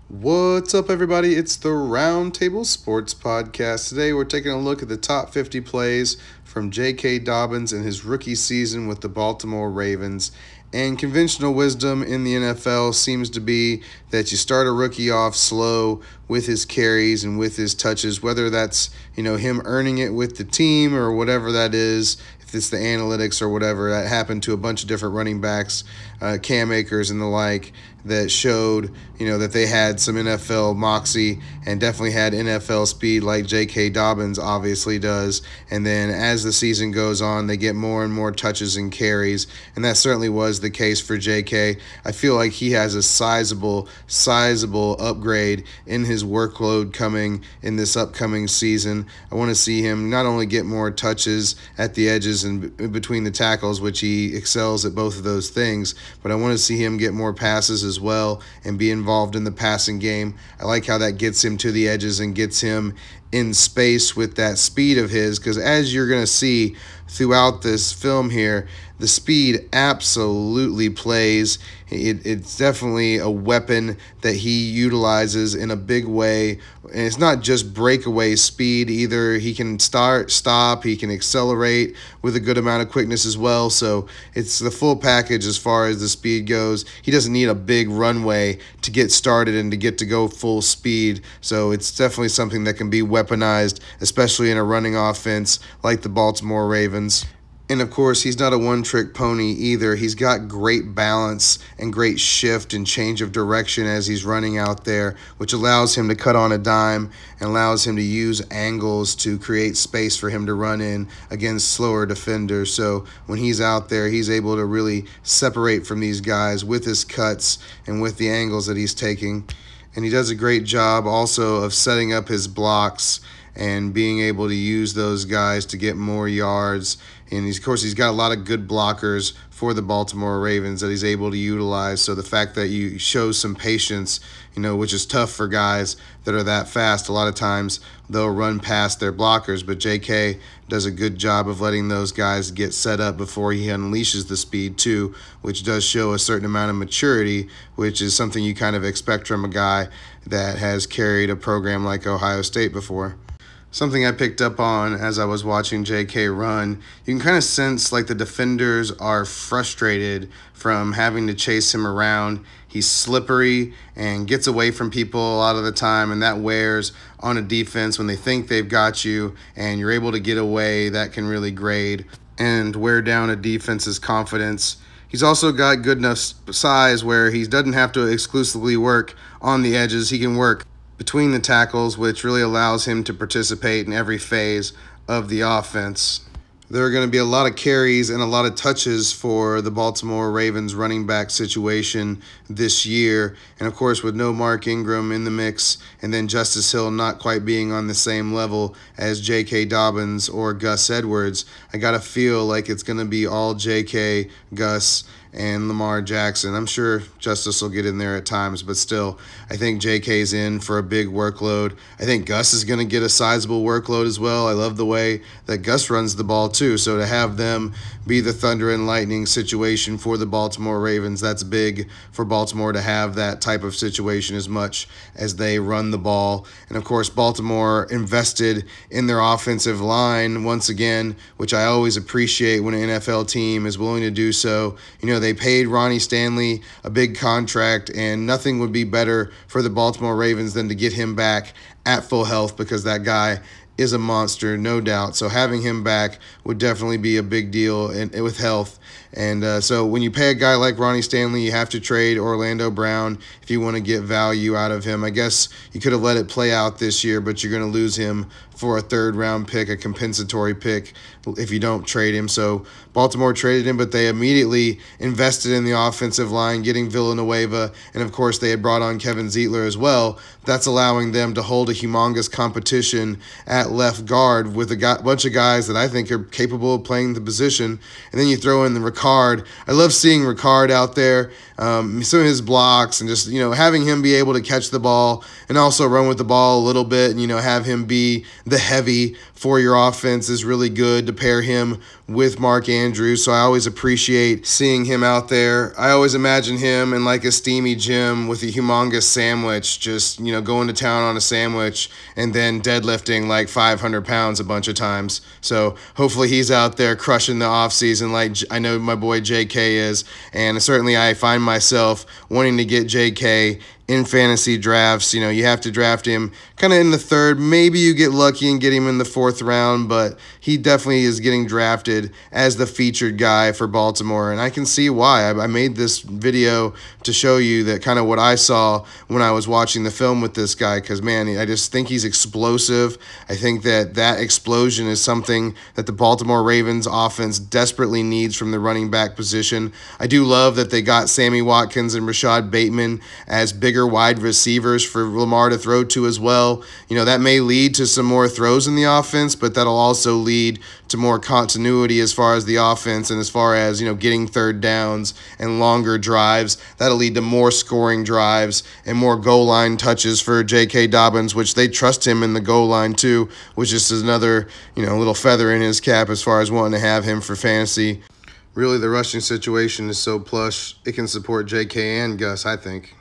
What's up, everybody? It's the Roundtable Sports Podcast. Today, we're taking a look at the top 50 plays from JK Dobbins in his rookie season with the Baltimore Ravens. And conventional wisdom in the NFL seems to be that you start a rookie off slow with his carries and with his touches, whether that's, him earning it with the team or whatever that is. If it's the analytics or whatever, that happened to a bunch of different running backs, Cam Akers and the like, that showed, that they had some NFL moxie and definitely had NFL speed like JK Dobbins obviously does. And then as the season goes on, they get more and more touches and carries. And that certainly was the case for JK. I feel like he has a sizable upgrade in his workload coming in this upcoming season. I want to see him not only get more touches at the edges and between the tackles, which he excels at both of those things, but I want to see him get more passes as well and be involved in the passing game. I like how that gets him to the edges and gets him in space with that speed of his, because as you're going to see throughout this film here, the speed absolutely plays. It's definitely a weapon that he utilizes in a big way. And it's not just breakaway speed either. He can stop, he can accelerate with a good amount of quickness as well. So it's the full package as far as the speed goes. He doesn't need a big runway to get started and to get to go full speed. So it's definitely something that can be weaponized, especially in a running offense like the Baltimore Ravens. And of course, he's not a one-trick pony either. He's got great balance and great shift and change of direction as he's running out there, which allows him to cut on a dime and allows him to use angles to create space for him to run in against slower defenders. So when he's out there, he's able to really separate from these guys with his cuts and with the angles that he's taking. And he does a great job also of setting up his blocks and being able to use those guys to get more yards. And of course, he's got a lot of good blockers for the Baltimore Ravens that he's able to utilize. So the fact that you show some patience, which is tough for guys that are that fast, a lot of times they'll run past their blockers. But JK does a good job of letting those guys get set up before he unleashes the speed too, which does show a certain amount of maturity, which is something you kind of expect from a guy that has carried a program like Ohio State before. Something I picked up on as I was watching JK run, you can kind of sense like the defenders are frustrated from having to chase him around. He's slippery and gets away from people a lot of the time, and that wears on a defense when they think they've got you and you're able to get away. That can really grade and wear down a defense's confidence. He's also got good enough size where he doesn't have to exclusively work on the edges. He can work between the tackles, which really allows him to participate in every phase of the offense. There are going to be a lot of carries and a lot of touches for the Baltimore Ravens running back situation this year. And of course, with no Mark Ingram in the mix and then Justice Hill not quite being on the same level as J.K. Dobbins or Gus Edwards, I got to feel like it's going to be all J.K., Gus, and Lamar Jackson. I'm sure Justice will get in there at times, but still, I think JK's in for a big workload. I think Gus is going to get a sizable workload as well. I love the way that Gus runs the ball too, so to have them be the thunder and lightning situation for the Baltimore Ravens, that's big for Baltimore to have that type of situation as much as they run the ball. And of course, Baltimore invested in their offensive line once again, which I always appreciate when an NFL team is willing to do so. They paid Ronnie Stanley a big contract, and nothing would be better for the Baltimore Ravens than to get him back at full health, because that guy is a monster, no doubt. So having him back would definitely be a big deal with health. And so when you pay a guy like Ronnie Stanley, you have to trade Orlando Brown if you want to get value out of him. I guess you could have let it play out this year, but you're going to lose him for a third-round pick, a compensatory pick, if you don't trade him. So Baltimore traded him, but they immediately invested in the offensive line, getting Villanueva, and of course they had brought on Kevin Zeitler as well. That's allowing them to hold a humongous competition at at left guard with a bunch of guys that I think are capable of playing the position. And then you throw in the Ricard. I love seeing Ricard out there, some of his blocks, and just, having him be able to catch the ball and also run with the ball a little bit, and, have him be the heavy for your offense is really good to pair him with Mark Andrews. So I always appreciate seeing him out there. I always imagine him in like a steamy gym with a humongous sandwich, just, going to town on a sandwich and then deadlifting like 500 pounds a bunch of times. So hopefully he's out there crushing the offseason like I know my boy JK is. And certainly I find myself wanting to get JK in fantasy drafts. You have to draft him kind of in the third. Maybe you get lucky and get him in the fourth round, but he definitely is getting drafted as the featured guy for Baltimore, and I can see why. I made this video to show you that kind of what I saw when I was watching the film with this guy, because, man, I just think he's explosive. I think that explosion is something that the Baltimore Ravens offense desperately needs from the running back position. I do love that they got Sammy Watkins and Rashad Bateman as bigger wide receivers for Lamar to throw to as well. That may lead to some more throws in the offense, but that'll also lead to more continuity as far as the offense and as far as, getting third downs and longer drives. That'll lead to more scoring drives and more goal line touches for JK Dobbins, which they trust him in the goal line too, which is another, little feather in his cap as far as wanting to have him for fantasy. Really, the rushing situation is so plush, it can support JK and Gus, I think.